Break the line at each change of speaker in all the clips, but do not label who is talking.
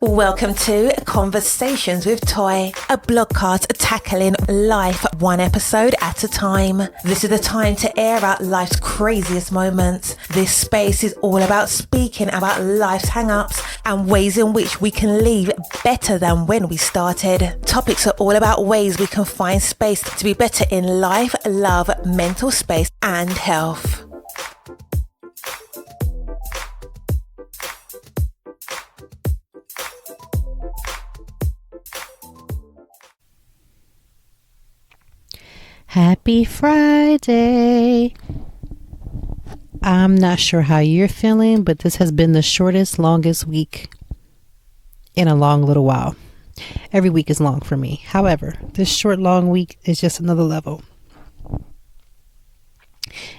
Welcome to Conversations with Toy, a blogcast tackling life one episode at a time. This is the time to air out life's craziest moments. This space is all about speaking about life's hang-ups and ways in which we can leave better than when we started. Topics are all about ways we can find space to be better in life, love, mental space, and health.
Happy Friday. I'm not sure how you're feeling, but this has been the shortest, longest week in a long little while. Every week is long for me. However, this short, long week is just another level.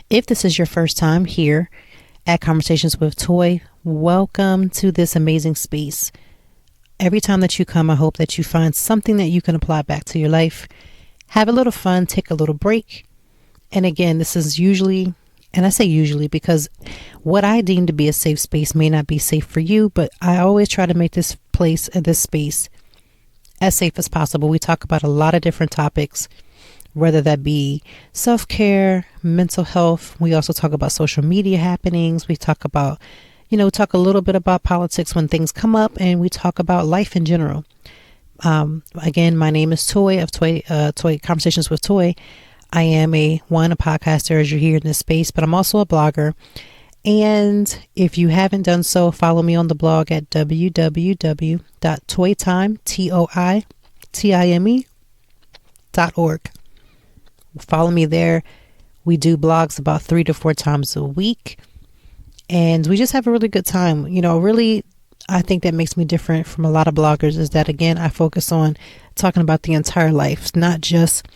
If this is your first time here at Conversations with Toy, welcome to this amazing space. Every time that you come, I hope that you find something that you can apply back to your life. Have a little fun, take a little break. And again, this is usually, and I say usually because what I deem to be a safe space may not be safe for you, but I always try to make this place and this space as safe as possible. We talk about a lot of different topics, whether that be self-care, mental health. We also talk about social media happenings. We talk about, talk a little bit about politics when things come up, and we talk about life in general. Again, my name is Toy of Toy Conversations with Toy. I am a podcaster as you're here in this space, but I'm also a blogger. And if you haven't done so, follow me on the blog at www.toytime.org. Follow me there. We do blogs about 3 to 4 times a week, and we just have a really good time. I think that makes me different from a lot of bloggers is that, again, I focus on talking about the entire life, not just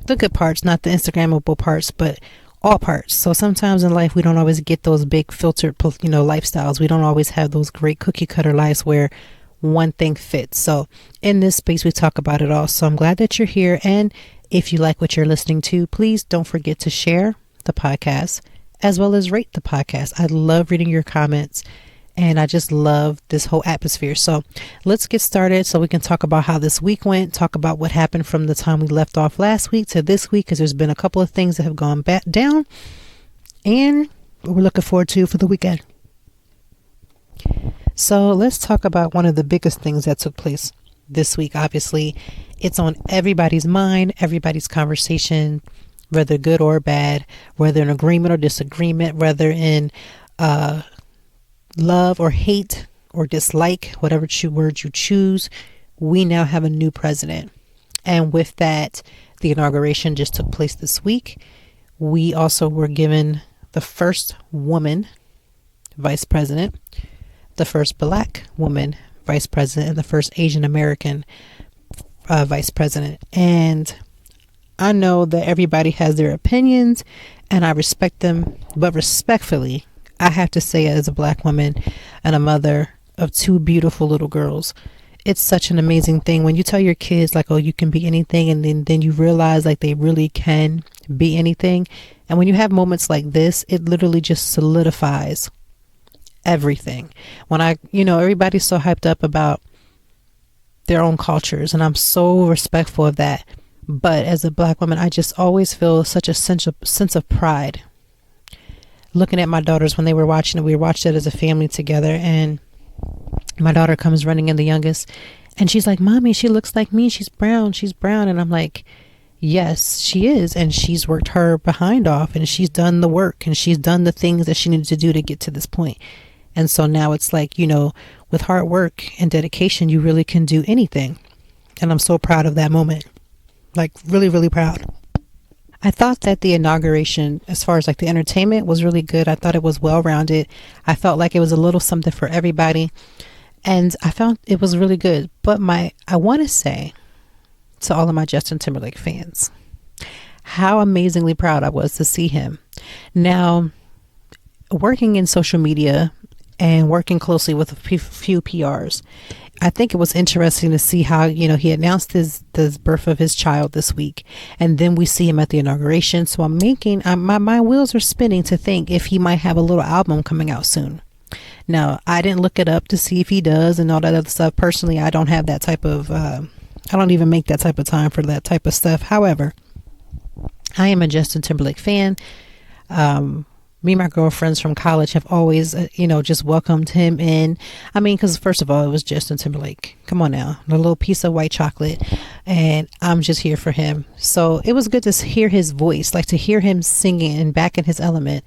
the good parts, not the Instagrammable parts, but all parts. So sometimes in life, we don't always get those big filtered, lifestyles. We don't always have those great cookie cutter lives where one thing fits. So in this space, we talk about it all. So I'm glad that you're here. And if you like what you're listening to, please don't forget to share the podcast as well as rate the podcast. I love reading your comments. And I just love this whole atmosphere. So let's get started so we can talk about how this week went, talk about what happened from the time we left off last week to this week, because there's been a couple of things that have gone back down and we're looking forward to for the weekend. So let's talk about one of the biggest things that took place this week. Obviously, it's on everybody's mind, everybody's conversation, whether good or bad, whether in agreement or disagreement, whether in love or hate or dislike, whatever word you choose. We now have a new president. And with that, the inauguration just took place this week. We also were given the first woman vice president, the first Black woman vice president, and the first Asian American vice president. And I know that everybody has their opinions and I respect them, but respectfully, I have to say, as a Black woman and a mother of 2 beautiful little girls, it's such an amazing thing when you tell your kids, like, oh, you can be anything. And then you realize, like, they really can be anything. And when you have moments like this, it literally just solidifies everything. When everybody's so hyped up about their own cultures, and I'm so respectful of that. But as a Black woman, I just always feel such a sense of pride. Looking at my daughters when they were watching it, we watched it as a family together, and my daughter comes running in, the youngest, and she's like, "Mommy, she looks like me. She's brown. And I'm like, yes, she is. And she's worked her behind off, and she's done the work, and she's done the things that she needed to do to get to this point. And so now it's like, with hard work and dedication, you really can do anything. And I'm so proud of that moment. Like, really, really proud. I thought that the inauguration, as far as like the entertainment, was really good. I thought it was well-rounded. I felt like it was a little something for everybody. And I found it was really good. But I want to say to all of my Justin Timberlake fans, how amazingly proud I was to see him. Now, working in social media and working closely with a few PRs, I think it was interesting to see how, he announced the birth of his child this week, and then we see him at the inauguration. So my wheels are spinning to think if he might have a little album coming out soon. Now, I didn't look it up to see if he does and all that other stuff. Personally, I don't have that type of, I don't even make that type of time for that type of stuff. However, I am a Justin Timberlake fan. Me and my girlfriends from college have always, just welcomed him in. I mean, because first of all, it was Justin Timberlake. Come on now, a little piece of white chocolate, and I'm just here for him. So it was good to hear his voice, like to hear him singing and back in his element.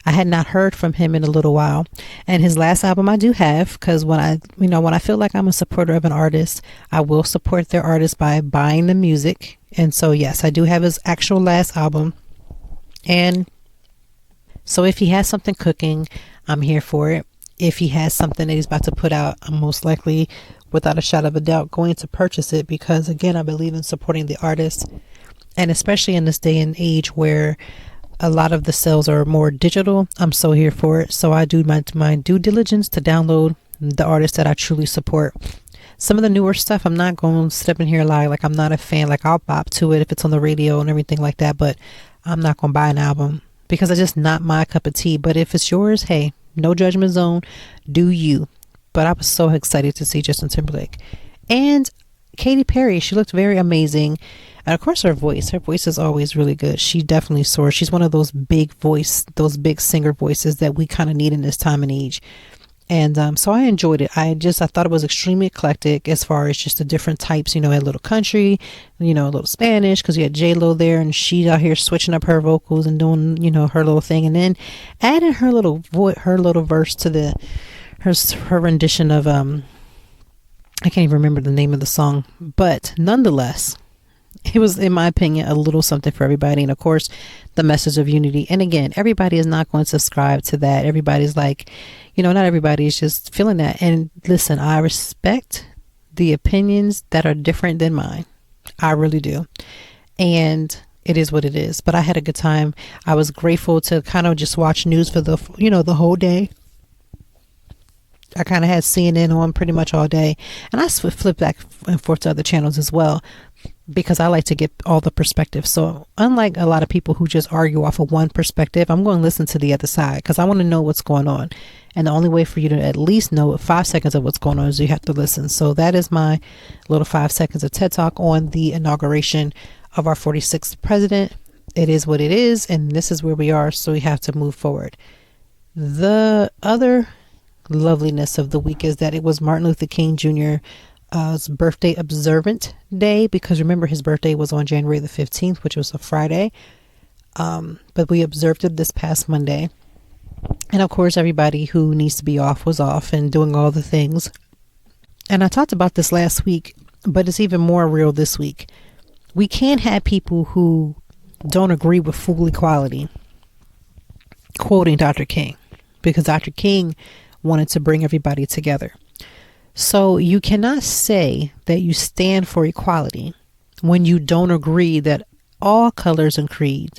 I had not heard from him in a little while, and his last album I do have, because when I feel like I'm a supporter of an artist, I will support their artist by buying the music. And so yes, I do have his actual last album, and so if he has something cooking, I'm here for it. If he has something that he's about to put out, I'm most likely, without a shadow of a doubt, going to purchase it, because again, I believe in supporting the artist, and especially in this day and age where a lot of the sales are more digital, I'm so here for it. So I do my due diligence to download the artists that I truly support. Some of the newer stuff, I'm not going to step in here and lie, like I'm not a fan. Like I'll bop to it if it's on the radio and everything like that, but I'm not going to buy an album, because it's just not my cup of tea. But if it's yours, hey, no judgment zone, do you. But I was so excited to see Justin Timberlake. And Katy Perry, she looked very amazing. And of course her voice is always really good. She definitely soars. She's one of those big big singer voices that we kind of need in this time and age. And so I enjoyed it. I thought it was extremely eclectic as far as just the different types. You know, a little country, a little Spanish, because you had J-Lo there, and she's out here switching up her vocals and doing, her little thing, and then adding her little verse to her rendition of I can't even remember the name of the song, but nonetheless, it was, in my opinion, a little something for everybody. And of course, the message of unity. And again, everybody is not going to subscribe to that. Everybody's like, not everybody is just feeling that. And listen, I respect the opinions that are different than mine. I really do. And it is what it is. But I had a good time. I was grateful to kind of just watch news for the whole day. I kind of had CNN on pretty much all day. And I flipped back and forth to other channels as well, because I like to get all the perspectives. So unlike a lot of people who just argue off of one perspective, I'm going to listen to the other side, because I want to know what's going on. And the only way for you to at least know 5 seconds of what's going on is you have to listen. So that is my little 5 seconds of TED Talk on the inauguration of our 46th president. It is what it is, and this is where we are, so we have to move forward. The other loveliness of the week is that it was Martin Luther King Jr.'s birthday observant day, because remember, his birthday was on January the 15th, which was a Friday. But we observed it this past Monday. And of course, everybody who needs to be off was off and doing all the things. And I talked about this last week, but it's even more real this week. We can't have people who don't agree with full equality, quoting Dr. King, because Dr. King wanted to bring everybody together. So you cannot say that you stand for equality when you don't agree that all colors and creeds,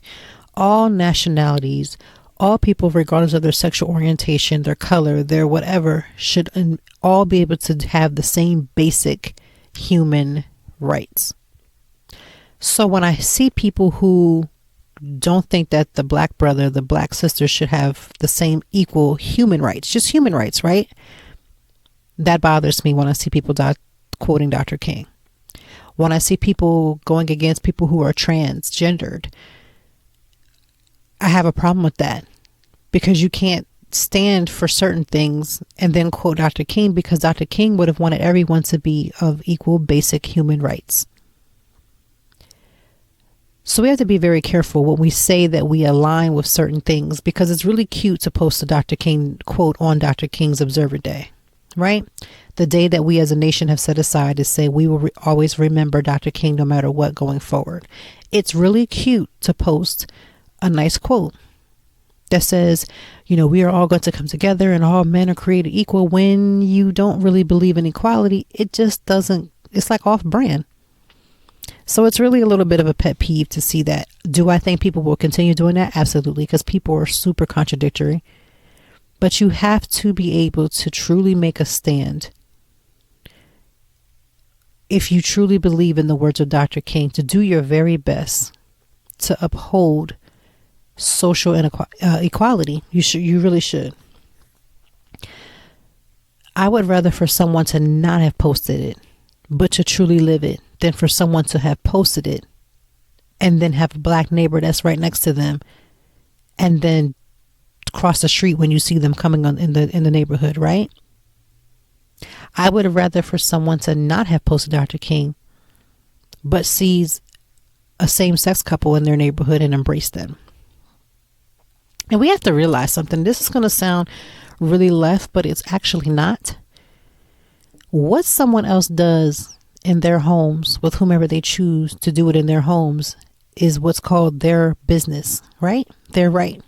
all nationalities, all people, regardless of their sexual orientation, their color, their whatever, should all be able to have the same basic human rights. So when I see people who don't think that the black brother, the black sister should have the same equal human rights, just human rights, right? That bothers me when I see people quoting Dr. King. When I see people going against people who are transgendered, I have a problem with that, because you can't stand for certain things and then quote Dr. King, because Dr. King would have wanted everyone to be of equal basic human rights. So we have to be very careful when we say that we align with certain things, because it's really cute to post a Dr. King quote on Dr. King's Observer Day, right? The day that we as a nation have set aside to say we will always remember Dr. King no matter what going forward. It's really cute to post a nice quote that says, we are all going to come together and all men are created equal, when you don't really believe in equality. It just doesn't, it's like off brand. So it's really a little bit of a pet peeve to see that. Do I think people will continue doing that? Absolutely, because people are super contradictory. But you have to be able to truly make a stand, if you truly believe in the words of Dr. King, to do your very best to uphold social equality. You really should. I would rather for someone to not have posted it, but to truly live it, than for someone to have posted it and then have a black neighbor that's right next to them and then cross the street when you see them coming on in the neighborhood, right? I would rather for someone to not have posted Dr. King, but sees a same-sex couple in their neighborhood and embrace them. And we have to realize something. This is going to sound really left, but it's actually not. What someone else does in their homes with whomever they choose to do it in their homes is what's called their business, right? Their right.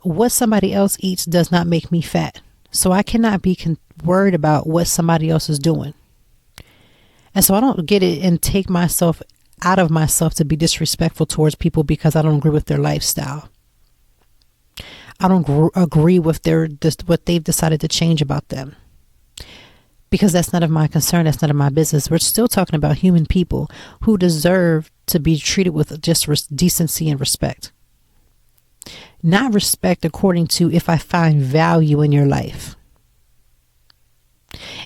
What somebody else eats does not make me fat. So I cannot be worried about what somebody else is doing. And so I don't get it and take myself out of myself to be disrespectful towards people because I don't agree with their lifestyle. I don't agree with what they've decided to change about them. Because that's none of my concern. That's none of my business. We're still talking about human people who deserve to be treated with just decency and respect. Not respect according to if I find value in your life.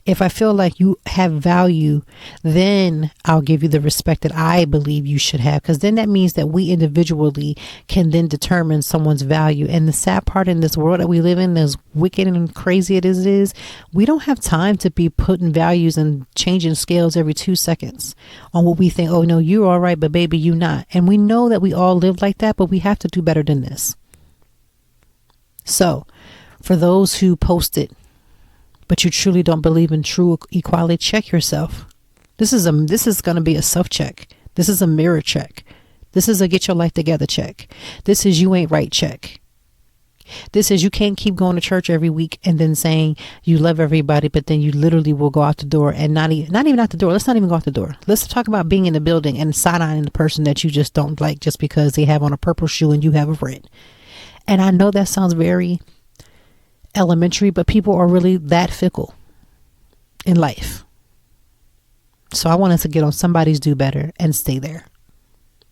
If I feel like you have value, then I'll give you the respect that I believe you should have. Because then that means that we individually can then determine someone's value. And the sad part in this world that we live in, as wicked and crazy it is, we don't have time to be putting values and changing scales every 2 seconds on what we think. Oh, no, you're all right, but baby, you not. And we know that we all live like that, but we have to do better than this. So for those who post it, but you truly don't believe in true equality, check yourself. This is going to be a self check. This is a mirror check. This is a get your life together check. This is you ain't right check. This is you can't keep going to church every week and then saying you love everybody, but then you literally will go out the door and not even out the door. Let's not even go out the door. Let's talk about being in the building and side-eyeing the person that you just don't like just because they have on a purple shoe and you have a red. And I know that sounds very elementary, but people are really that fickle in life. So I want us to get on somebody's do better and stay there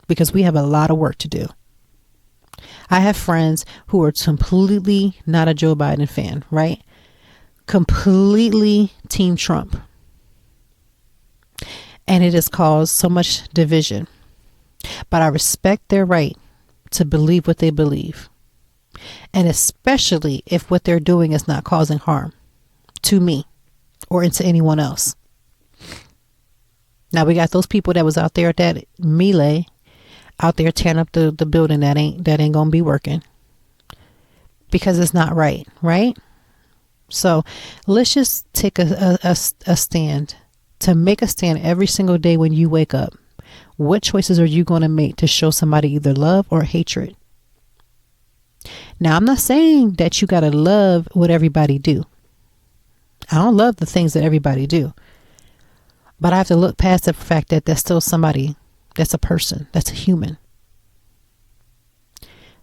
because we have a lot of work to do. I have friends who are completely not a Joe Biden fan, right? Completely Team Trump. And it has caused so much division. But I respect their right to believe what they believe. And especially if what they're doing is not causing harm to me or to anyone else. Now we got those people that was out there at that melee, out there tearing up the building that ain't gonna be working because it's not right, right? So let's just take a stand, to make a stand every single day when you wake up. What choices are you going to make to show somebody either love or hatred? Now, I'm not saying that you got to love what everybody do. I don't love the things that everybody do. But I have to look past the fact that that's still somebody, that's a person, that's a human.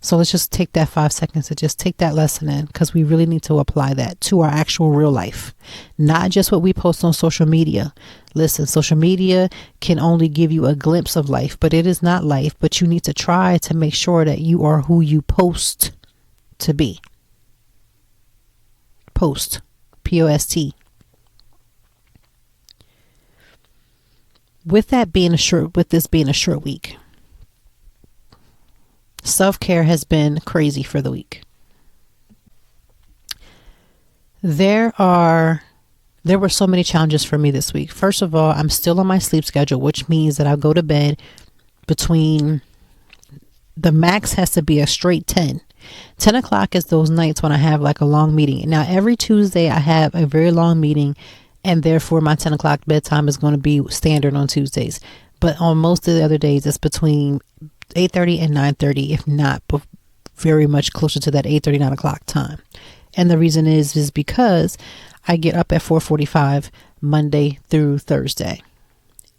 So let's just take that 5 seconds to just take that lesson in, because we really need to apply that to our actual real life, not just what we post on social media. Listen, social media can only give you a glimpse of life, but it is not life. But you need to try to make sure that you are who you post to be. Post, P-O-S-T. With this being a short week, self-care has been crazy for the week. There were so many challenges for me this week. First of all, I'm still on my sleep schedule, which means that I go to bed between, the max has to be a straight 10. 10 o'clock is those nights when I have like a long meeting. Now, every Tuesday I have a very long meeting, and therefore my 10 o'clock bedtime is going to be standard on Tuesdays. But on most of the other days, it's between 8:30 and 9:30, if not very much closer to that 8:30, 9 o'clock time. And the reason is because I get up at 4:45 Monday through Thursday.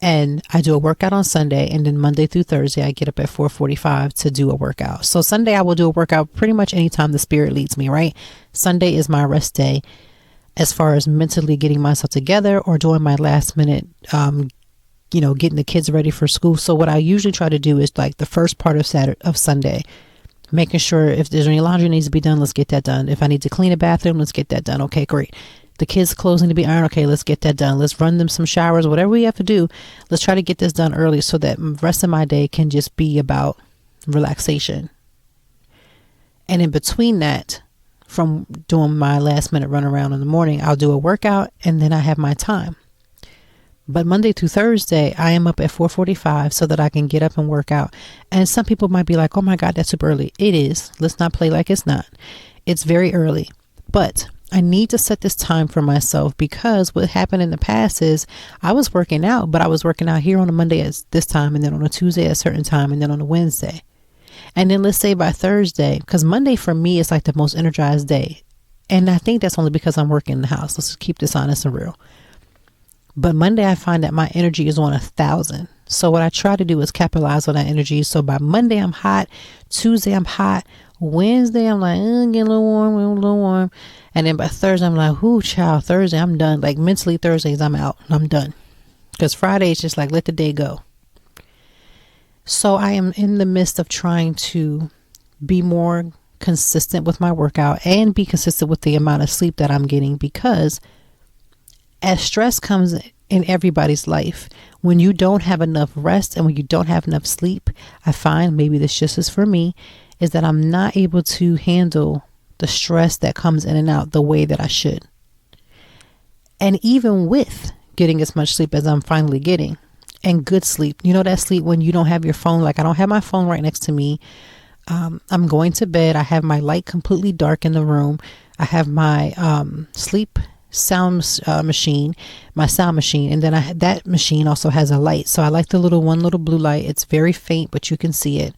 And I do a workout on Sunday, and then Monday through Thursday, I get up at 4:45 to do a workout. So Sunday, I will do a workout pretty much anytime the spirit leads me, right? Sunday is my rest day as far as mentally getting myself together or doing my last minute, getting the kids ready for school. So what I usually try to do is like the first part of Sunday, making sure if there's any laundry needs to be done, let's get that done. If I need to clean a bathroom, let's get that done. Okay, great. The kids' clothes need to be ironed. Okay, let's get that done. Let's run them some showers, whatever we have to do. Let's try to get this done early so that the rest of my day can just be about relaxation. And in between that, from doing my last minute run around in the morning, I'll do a workout and then I have my time. But Monday through Thursday, I am up at 4:45 so that I can get up and work out. And some people might be like, oh my God, that's super early. It is. Let's not play like it's not. It's very early. But I need to set this time for myself, because what happened in the past is I was working out, but I was working out here on a Monday at this time, and then on a Tuesday at a certain time, and then on a Wednesday. And then let's say by Thursday, because Monday for me is like the most energized day. And I think that's only because I'm working in the house. Let's keep this honest and real. But Monday, I find that my energy is on 1,000. So what I try to do is capitalize on that energy. So by Monday, I'm hot. Tuesday, I'm hot. Wednesday, I'm like, get a little warm. And then by Thursday, I'm like, ooh, child, Thursday, I'm done. Like mentally, Thursdays, I'm out. I'm done. Because Friday is just like, let the day go. So I am in the midst of trying to be more consistent with my workout and be consistent with the amount of sleep that I'm getting, because as stress comes in everybody's life, when you don't have enough rest and when you don't have enough sleep, I find, maybe this just is for me, is that I'm not able to handle the stress that comes in and out the way that I should. And even with getting as much sleep as I'm finally getting, and good sleep, you know, that sleep when you don't have your phone, like I don't have my phone right next to me. I'm going to bed. I have my light completely dark in the room. I have my sleep sound machine, my sound machine, and then that machine also has a light. So I like the one little blue light. It's very faint, but you can see it.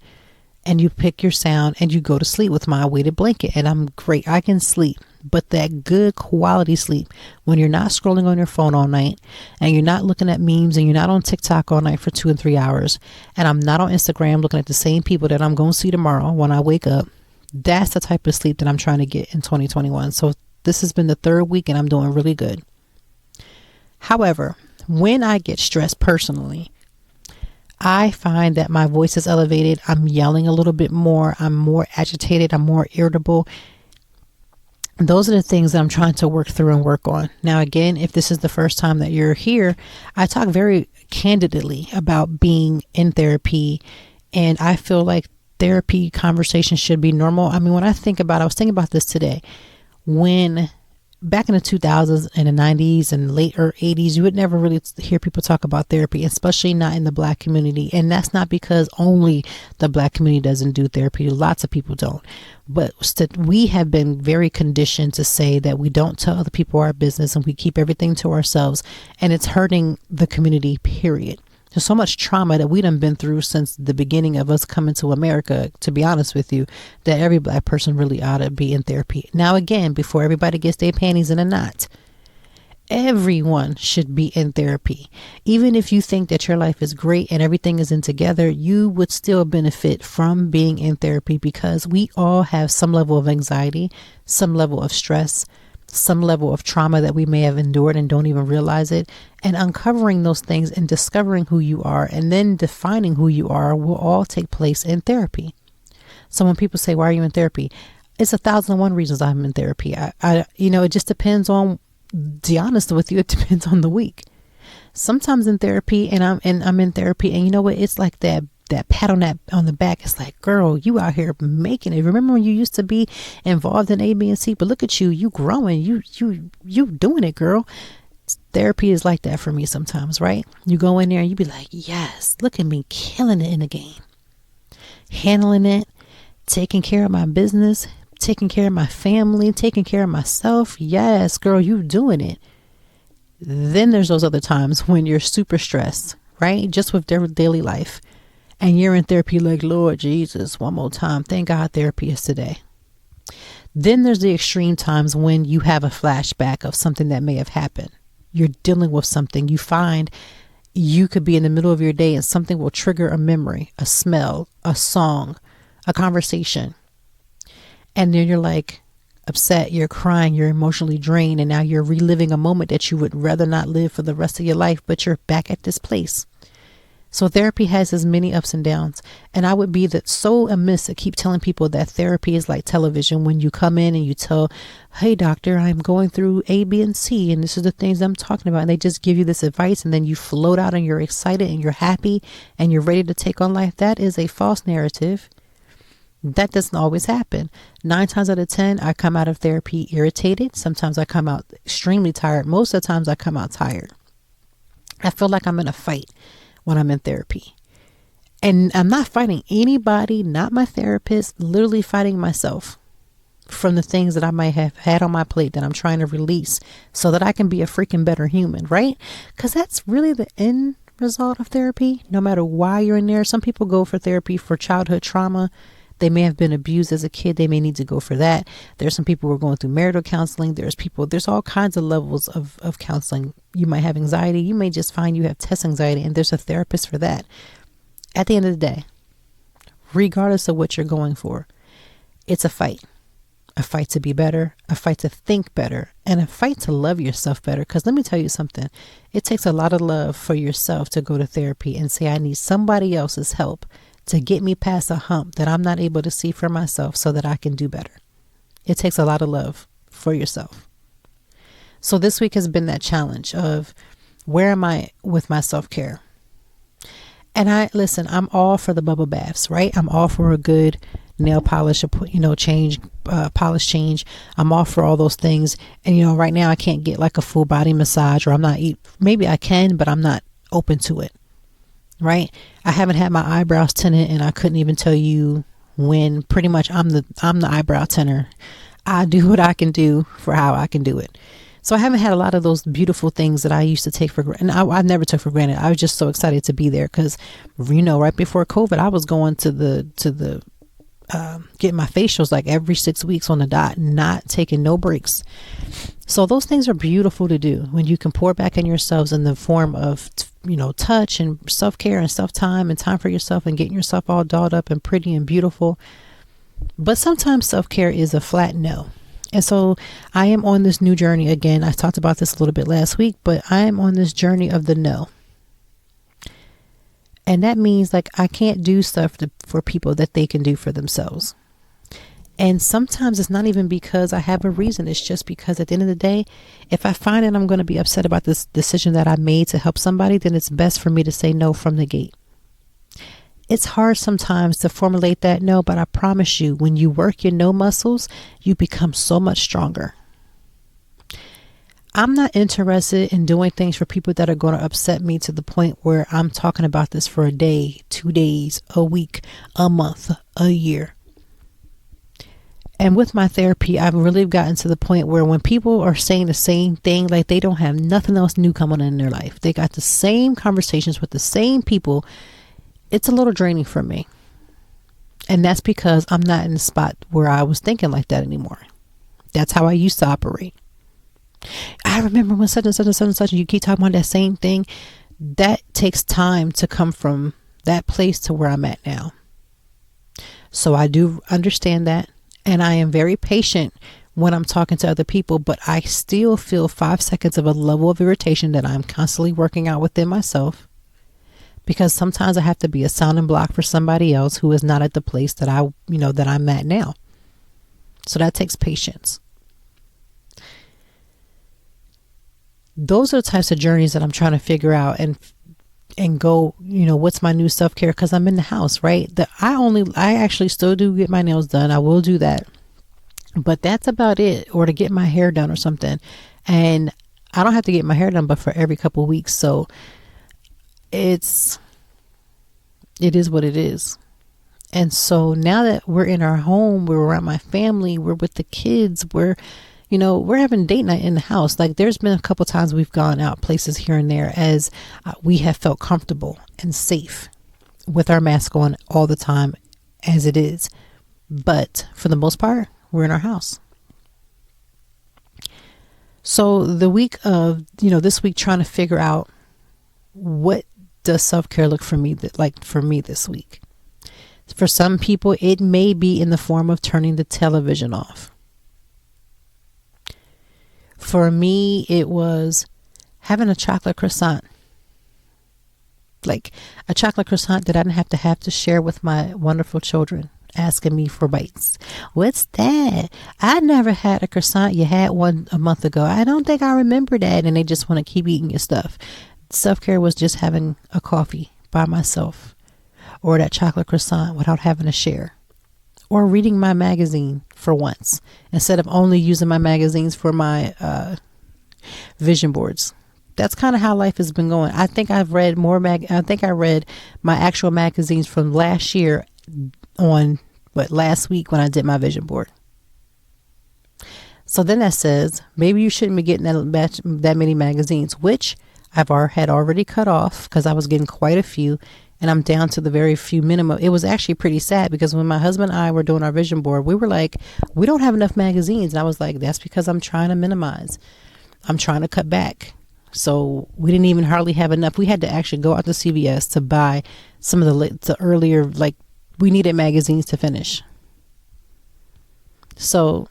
And you pick your sound and you go to sleep with my weighted blanket, and I'm great. I can sleep. But that good quality sleep, when you're not scrolling on your phone all night, and you're not looking at memes, and you're not on TikTok all night for 2 and 3 hours, and I'm not on Instagram looking at the same people that I'm going to see tomorrow when I wake up, that's the type of sleep that I'm trying to get in 2021. So this has been the 3rd week and I'm doing really good. However, when I get stressed personally, I find that my voice is elevated. I'm yelling a little bit more. I'm more agitated. I'm more irritable. Those are the things that I'm trying to work through and work on. Now, again, if this is the first time that you're here, I talk very candidly about being in therapy. And I feel like therapy conversations should be normal. I mean, when I was thinking about this today, when back in the 2000s and the 90s and later 80s, you would never really hear people talk about therapy, especially not in the Black community. And that's not because only the Black community doesn't do therapy. Lots of people don't. But we have been very conditioned to say that we don't tell other people our business and we keep everything to ourselves. And it's hurting the community, period. There's so much trauma that we done been through since the beginning of us coming to America, to be honest with you, that every Black person really ought to be in therapy. Now, again, before everybody gets their panties in a knot, everyone should be in therapy. Even if you think that your life is great and everything is in together, you would still benefit from being in therapy, because we all have some level of anxiety, some level of stress, some level of trauma that we may have endured and don't even realize it. And uncovering those things and discovering who you are and then defining who you are will all take place in therapy. So when people say, why are you in therapy? It's 1,001 reasons I'm in therapy. It just depends on, to be honest with you, it depends on the week. Sometimes in therapy and I'm in therapy, and you know what? It's like that pat on the back. It's like, girl, you out here making it. Remember when you used to be involved in A, B, and C, but look at you growing, you doing it, girl. Therapy is like that for me sometimes, right? You go in there and you be like, yes, look at me killing it in the game, handling it, taking care of my business, taking care of my family, taking care of myself. Yes, girl, you doing it. Then there's those other times when you're super stressed, right? Just with their daily life. And you're in therapy like, Lord Jesus, one more time. Thank God therapy is today. Then there's the extreme times when you have a flashback of something that may have happened. You're dealing with something. You find you could be in the middle of your day and something will trigger a memory, a smell, a song, a conversation. And then you're like upset, you're crying, you're emotionally drained. And now you're reliving a moment that you would rather not live for the rest of your life, but you're back at this place. So therapy has as many ups and downs. And I would be so amiss to keep telling people that therapy is like television when you come in and you tell, hey, doctor, I'm going through A, B, and C, and this is the things I'm talking about. And they just give you this advice and then you float out and you're excited and you're happy and you're ready to take on life. That is a false narrative. That doesn't always happen. 9 times out of 10, I come out of therapy irritated. Sometimes I come out extremely tired. Most of the times I come out tired. I feel like I'm in a fight when I'm in therapy. And I'm not fighting anybody, not my therapist, literally fighting myself from the things that I might have had on my plate that I'm trying to release so that I can be a freaking better human, right? Because that's really the end result of therapy, no matter why you're in there. Some people go for therapy for childhood trauma. They may have been abused as a kid. They may need to go for that. There's some people who are going through marital counseling. There's all kinds of levels of counseling. You might have anxiety. You may just find you have test anxiety, and there's a therapist for that. At the end of the day, regardless of what you're going for, it's a fight to be better, a fight to think better, and a fight to love yourself better. Because let me tell you something, it takes a lot of love for yourself to go to therapy and say, I need somebody else's help to get me past a hump that I'm not able to see for myself so that I can do better. It takes a lot of love for yourself. So this week has been that challenge of where am I with my self-care? And I'm all for the bubble baths, right? I'm all for a good nail polish, polish change. I'm all for all those things. And, right now I can't get like a full body massage, or maybe I can, but I'm not open to it. Right? I haven't had my eyebrows tinted, and I couldn't even tell you when. Pretty much I'm the eyebrow tinter. I do what I can do for how I can do it. So I haven't had a lot of those beautiful things that I used to take for granted. And I never took for granted. I was just so excited to be there because, right before COVID, I was going to the getting my facials like every 6 weeks on the dot, not taking no breaks. So those things are beautiful to do when you can pour back in yourselves in the form of touch and self-care and self-time and time for yourself and getting yourself all dolled up and pretty and beautiful. But sometimes self-care is a flat no. And so I am on this new journey again. I talked about this a little bit last week, but I am on this journey of the no. And that means like I can't do stuff for people that they can do for themselves. And sometimes it's not even because I have a reason. It's just because at the end of the day, if I find that I'm going to be upset about this decision that I made to help somebody, then it's best for me to say no from the gate. It's hard sometimes to formulate that no, but I promise you, when you work your no muscles, you become so much stronger. I'm not interested in doing things for people that are going to upset me to the point where I'm talking about this for a day, 2 days, a week, a month, a year. And with my therapy, I've really gotten to the point where when people are saying the same thing, like they don't have nothing else new coming in their life, they got the same conversations with the same people, it's a little draining for me. And that's because I'm not in the spot where I was thinking like that anymore. That's how I used to operate. I remember when such and such and such and such, and you keep talking about that same thing. That takes time to come from that place to where I'm at now. So I do understand that. And I am very patient when I'm talking to other people, but I still feel 5 seconds of a level of irritation that I'm constantly working out within myself, because sometimes I have to be a sounding block for somebody else who is not at the place that that I'm at now. So that takes patience. Those are the types of journeys that I'm trying to figure out and go, what's my new self-care? Because I'm in the house, right? I actually still do get my nails done. I will do that. But that's about it. Or to get my hair done or something. And I don't have to get my hair done, but for every couple of weeks. So it is what it is. And so now that we're in our home, we're around my family, we're with the kids, we're having date night in the house. Like there's been a couple times we've gone out places here and there as we have felt comfortable and safe with our mask on all the time as it is. But for the most part, we're in our house. So the week of, this week trying to figure out what does self-care look for me this week. For some people, it may be in the form of turning the television off. For me, it was having a chocolate croissant. like a chocolate croissant that I didn't have to share with my wonderful children asking me for bites. What's that? I never had a croissant. You had one a month ago. I don't think I remember that. And they just want to keep eating your stuff. Self-care was just having a coffee by myself, or that chocolate croissant without having to share, or reading my magazine for once instead of only using my magazines for my vision boards. That's kind of how life has been going. I think I've read I think I read my actual magazines from last year on last week when I did my vision board. So then that says maybe you shouldn't be getting that many magazines, which had already cut off because I was getting quite a few, and I'm down to the very few minimum. It was actually pretty sad because when my husband and I were doing our vision board, we were like, we don't have enough magazines. And I was like, that's because I'm trying to minimize. I'm trying to cut back. So we didn't even hardly have enough. We had to actually go out to CVS to buy some of the earlier, like, we needed magazines to finish. So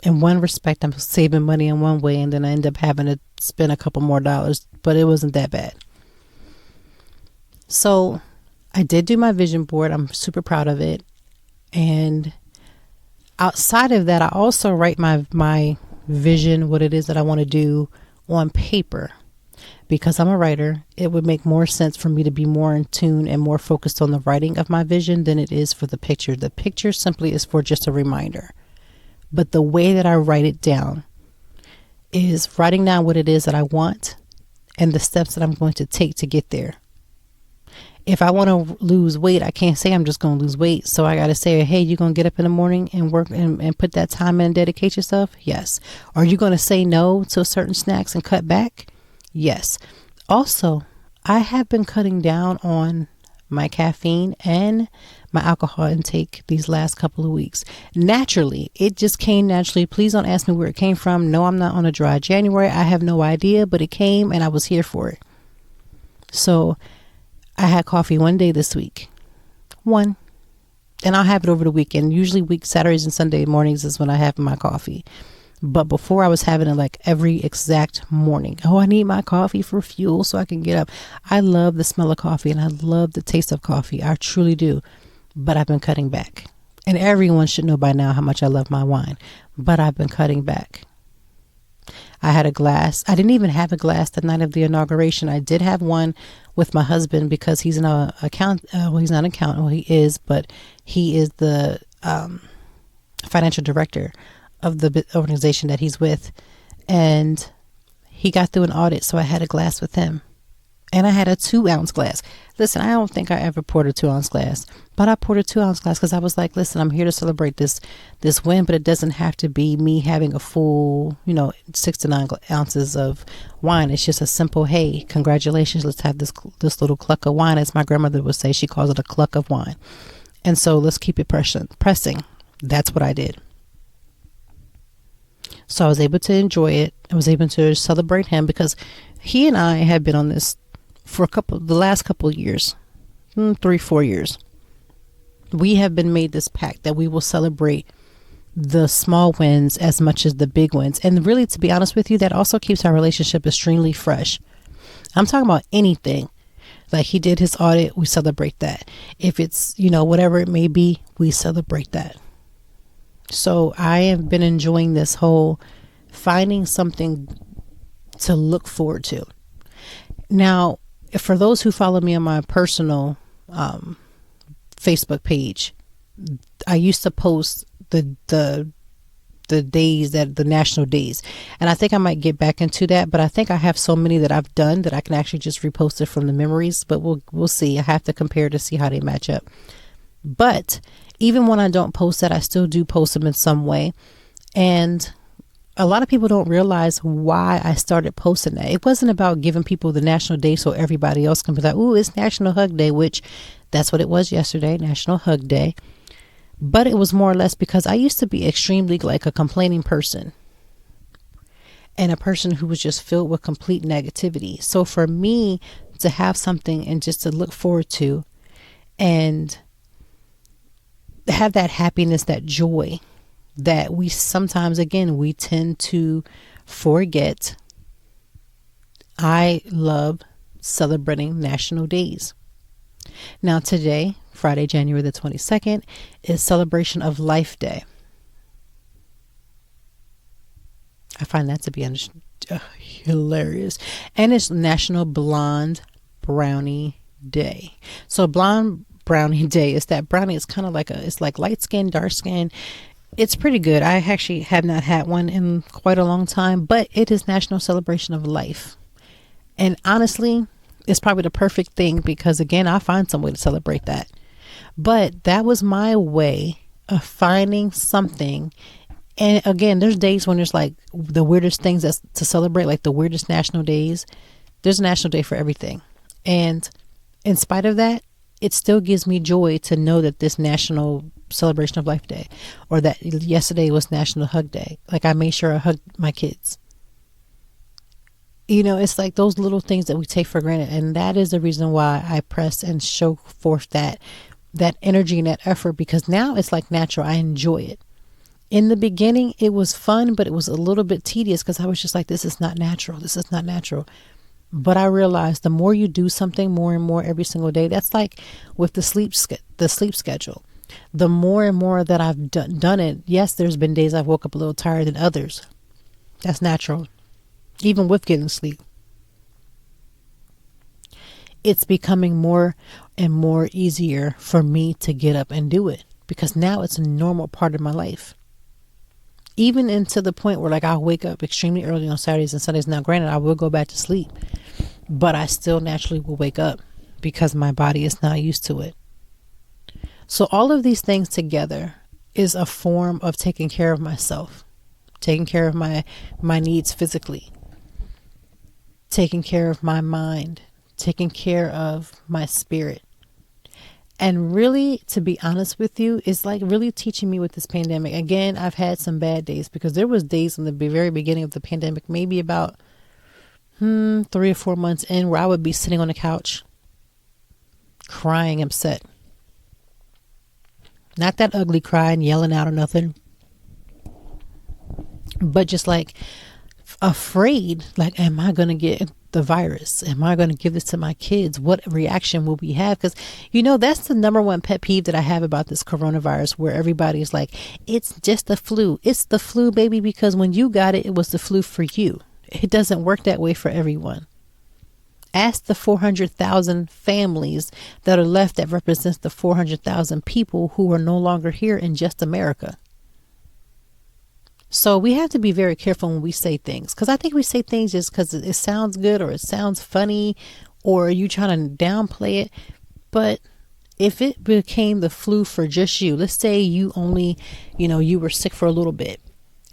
in one respect, I'm saving money in one way, and then I end up having to spend a couple more dollars, but it wasn't that bad. So I did do my vision board. I'm super proud of it. And outside of that, I also write my vision, what it is that I want to do, on paper. Because I'm a writer, it would make more sense for me to be more in tune and more focused on the writing of my vision than it is for the picture. The picture simply is for just a reminder. But the way that I write it down is writing down what it is that I want and the steps that I'm going to take to get there. If I want to lose weight, I can't say I'm just going to lose weight. So I got to say, hey, you're going to get up in the morning and work and put that time in and dedicate yourself? Yes. Are you going to say no to certain snacks and cut back? Yes. Also, I have been cutting down on my caffeine and my alcohol intake these last couple of weeks. Naturally, it just came naturally. Please don't ask me where it came from. No, I'm not on a dry January. I have no idea, but it came and I was here for it. So I had coffee one day this week. One. And I'll have it over the weekend. Usually Saturdays and Sunday mornings is when I have my coffee. But before I was having it like every exact morning. Oh, I need my coffee for fuel so I can get up. I love the smell of coffee and I love the taste of coffee. I truly do. But I've been cutting back. And everyone should know by now how much I love my wine. But I've been cutting back. I had a glass. I didn't even have a glass the night of the inauguration. I did have one with my husband because he's an accountant. Well, he's not an accountant. Well, he is, but he is the financial director of the organization that he's with. And he got through an audit, so I had a glass with him. And I had a 2-ounce glass. Listen, I don't think I ever poured a 2-ounce glass, but I poured a 2-ounce glass because I was like, listen, I'm here to celebrate this win, but it doesn't have to be me having a full, 6 to 9 ounces of wine. It's just a simple, hey, congratulations. Let's have this little cluck of wine. As my grandmother would say, she calls it a cluck of wine. And so let's keep it pressing. That's what I did. So I was able to enjoy it. I was able to celebrate him because he and I had been on this for the last couple of years, 3-4 years. We have been made this pact that we will celebrate the small wins as much as the big wins. And really, to be honest with you, that also keeps our relationship extremely fresh. I'm talking about anything. Like he did his audit, we celebrate that. If it's, whatever it may be, we celebrate that. So I have been enjoying this whole finding something to look forward to. Now, for those who follow me on my personal Facebook page, I used to post the days, the national days, and I think I might get back into that. But I think I have so many that I've done that I can actually just repost it from the memories. But we'll see. I have to compare to see how they match up. But even when I don't post that, I still do post them in some way. And a lot of people don't realize why I started posting that. It wasn't about giving people the national day so everybody else can be like, ooh, it's National Hug Day, which that's what it was yesterday, National Hug Day. But it was more or less because I used to be extremely like a complaining person and a person who was just filled with complete negativity. So for me to have something and just to look forward to and have that happiness, that joy that we sometimes, again, we tend to forget. I love celebrating national days. Now today, Friday, January the 22nd, is Celebration of Life Day. I find that to be hilarious. And it's National Blonde Brownie Day. So Blonde Brownie Day is that brownie is kind of like it's like light skin, dark skin. It's pretty good. I actually have not had one in quite a long time, but it is National Celebration of Life. And honestly, it's probably the perfect thing because, again, I find some way to celebrate that. But that was my way of finding something. And again, there's days when there's like the weirdest things that's to celebrate, like the weirdest national days. There's a national day for everything. And in spite of that, it still gives me joy to know that this National Celebration of Life Day, or that yesterday was National Hug Day. Like I made sure I hugged my kids. You know, it's like those little things that we take for granted. And that is the reason why I press and show forth that energy and that effort, because now it's like natural. I enjoy it. In the beginning, it was fun, but it was a little bit tedious because I was just like, this is not natural. This is not natural. But I realized the more you do something more and more every single day, that's like with the sleep schedule. The more and more that I've done it, yes, there's been days I've woke up a little tired than others. That's natural. Even with getting sleep. It's becoming more and more easier for me to get up and do it because now it's a normal part of my life. Even into the point where like I'll wake up extremely early on Saturdays and Sundays. Now, granted, I will go back to sleep, but I still naturally will wake up because my body is not used to it. So all of these things together is a form of taking care of myself, taking care of my needs physically, taking care of my mind, taking care of my spirit. And really, to be honest with you, it's like really teaching me with this pandemic. Again, I've had some bad days because there was days in the very beginning of the pandemic, maybe about 3 or 4 months in, where I would be sitting on the couch crying, upset. Not that ugly cry and yelling out or nothing, but just like afraid, like, am I going to get the virus? Am I going to give this to my kids? What reaction will we have? Because, you know, that's the number one pet peeve that I have about this coronavirus, where everybody's like, it's just the flu. It's the flu, baby, because when you got it, it was the flu for you. It doesn't work that way for everyone. Ask the 400,000 families that are left that represents the 400,000 people who are no longer here in just America. So we have to be very careful when we say things, because I think we say things just because it sounds good or it sounds funny or you trying to downplay it. But if it became the flu for just you, let's say you only, you were sick for a little bit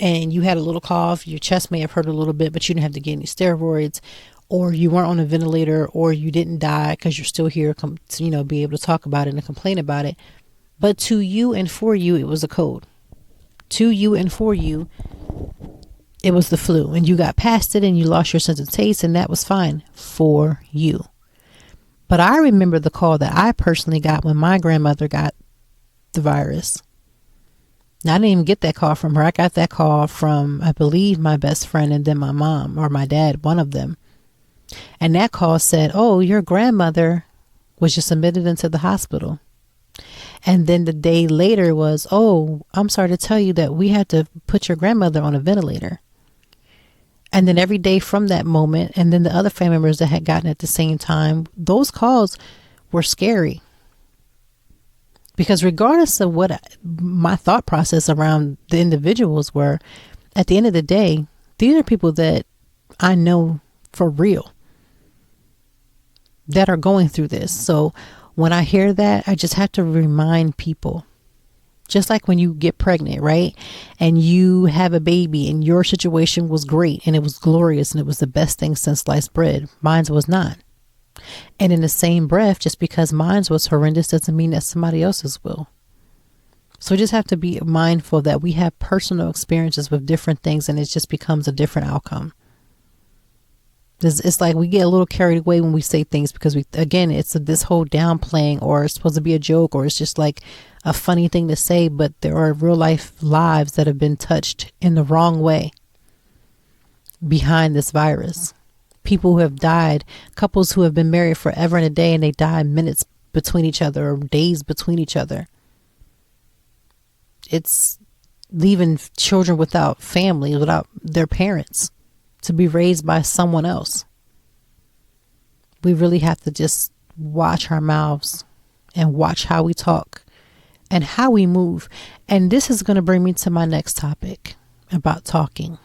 and you had a little cough, your chest may have hurt a little bit, but you didn't have to get any steroids, or you weren't on a ventilator, or you didn't die because you're still here to, be able to talk about it and complain about it. But to you and for you, it was a cold. To you and for you, it was the flu, and you got past it and you lost your sense of taste, and that was fine for you. But I remember the call that I personally got when my grandmother got the virus. Now, I didn't even get that call from her. I got that call from, I believe, my best friend and then my mom or my dad, one of them. And that call said, oh, your grandmother was just admitted into the hospital. And then the day later was, oh, I'm sorry to tell you that we had to put your grandmother on a ventilator. And then every day from that moment, and then the other family members that had gotten at the same time, those calls were scary. Because regardless of what my thought process around the individuals were, at the end of the day, these are people that I know for real that are going through this. So when I hear that, I just have to remind people, just like when you get pregnant, right? And you have a baby and your situation was great and it was glorious and it was the best thing since sliced bread. Mine was not. And in the same breath, just because mine was horrendous doesn't mean that somebody else's will. So we just have to be mindful that we have personal experiences with different things and it just becomes a different outcome. It's like we get a little carried away when we say things because it's this whole downplaying, or it's supposed to be a joke, or it's just like a funny thing to say, but there are real life lives that have been touched in the wrong way behind this virus. people who have died, couples who have been married forever and a day and they die minutes between each other or days between each other. It's leaving children without families, without their parents, to be raised by someone else. We really have to just watch our mouths and watch how we talk and how we move. And this is going to bring me to my next topic about talking.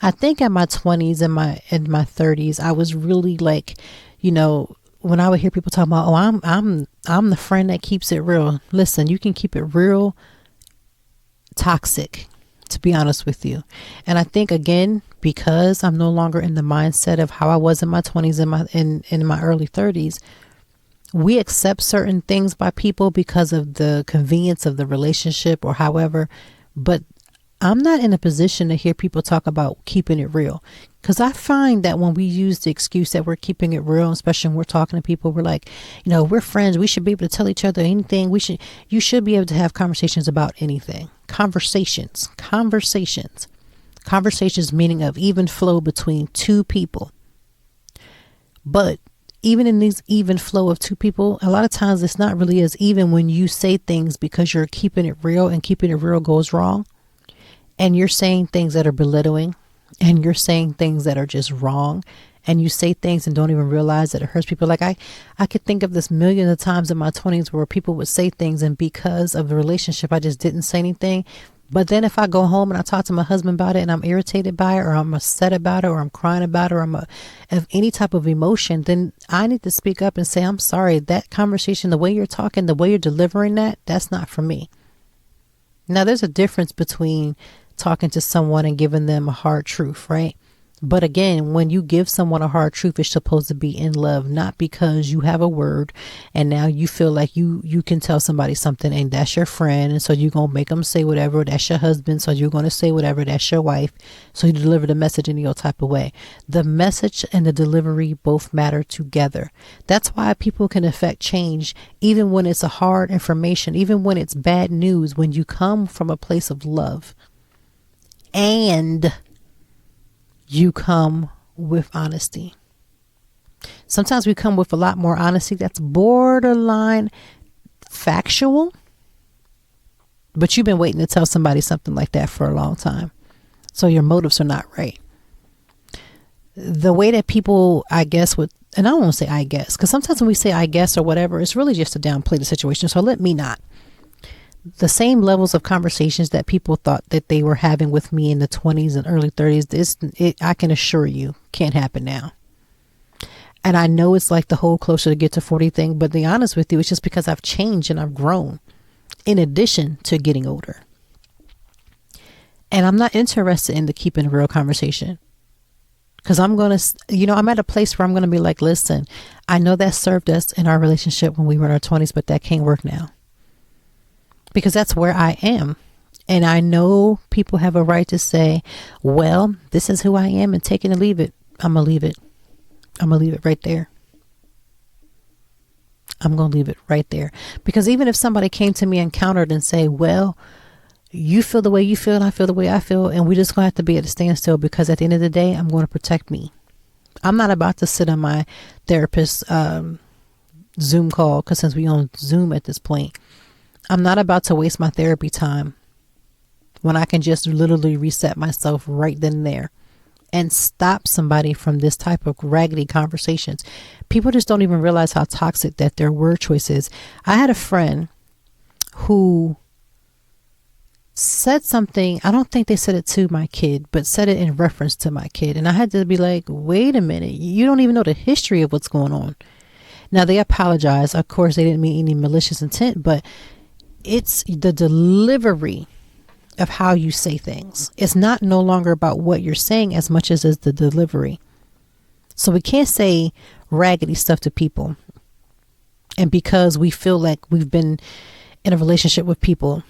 I think in my 20s and my 30s, I was really like, when I would hear people talk about, I'm the friend that keeps it real. Listen, you can keep it real toxic, to be honest with you. And I think, again, because I'm no longer in the mindset of how I was in my 20s and in my early 30s, we accept certain things by people because of the convenience of the relationship or however, but I'm not in a position to hear people talk about keeping it real. Because I find that when we use the excuse that we're keeping it real, especially when we're talking to people, we're like, we're friends. We should be able to tell each other anything. You should be able to have conversations about anything. Conversations meaning of even flow between two people. But even in these even flow of two people, a lot of times it's not really as even when you say things because you're keeping it real, and keeping it real goes wrong. And you're saying things that are belittling, and you're saying things that are just wrong, and you say things and don't even realize that it hurts people. Like I could think of this millions of times in my 20s where people would say things, and because of the relationship, I just didn't say anything. But then if I go home and I talk to my husband about it and I'm irritated by it, or I'm upset about it, or I'm crying about it, or I'm of any type of emotion, then I need to speak up and say, I'm sorry, that conversation, the way you're talking, the way you're delivering that's not for me. Now, there's a difference between talking to someone and giving them a hard truth, right? But again, when you give someone a hard truth, it's supposed to be in love, not because you have a word and now you feel like you can tell somebody something and that's your friend, and so you're going to make them say whatever. That's your husband, so you're going to say whatever. That's your wife, so you deliver the message in your type of way. The message and the delivery both matter together. That's why people can affect change even when it's a hard information, even when it's bad news, when you come from a place of love and you come with honesty. Sometimes we come with a lot more honesty that's borderline factual, but you've been waiting to tell somebody something like that for a long time. So your motives are not right. The way that people, I guess, and I don't want to say I guess, because sometimes when we say I guess or whatever, it's really just to downplay the situation. So let me not. The same levels of conversations that people thought that they were having with me in the 20s and early 30s, I can assure you, can't happen now. And I know it's like the whole closer to get to 40 thing, but to be honest with you, it's just because I've changed and I've grown in addition to getting older. And I'm not interested in the keeping a real conversation. Because I'm going to, I'm at a place where I'm going to be like, listen, I know that served us in our relationship when we were in our 20s, but that can't work now. Because that's where I am. And I know people have a right to say, well, this is who I am, and take it and leave it. I'm going to leave it. I'm going to leave it right there. I'm going to leave it right there. Because even if somebody came to me and countered and say, well, you feel the way you feel and I feel the way I feel, and we just going to have to be at a standstill, because at the end of the day, I'm going to protect me. I'm not about to sit on my therapist's Zoom call, because since we on Zoom at this point, I'm not about to waste my therapy time when I can just literally reset myself right then and there and stop somebody from this type of raggedy conversations. People just don't even realize how toxic that their word choice is. I had a friend who said something, I don't think they said it to my kid, but said it in reference to my kid. And I had to be like, wait a minute, you don't even know the history of what's going on. Now, they apologized. Of course, they didn't mean any malicious intent, but it's the delivery of how you say things. It's not no longer about what you're saying as much as the delivery. So we can't say raggedy stuff to people. And because we feel like we've been in a relationship with people,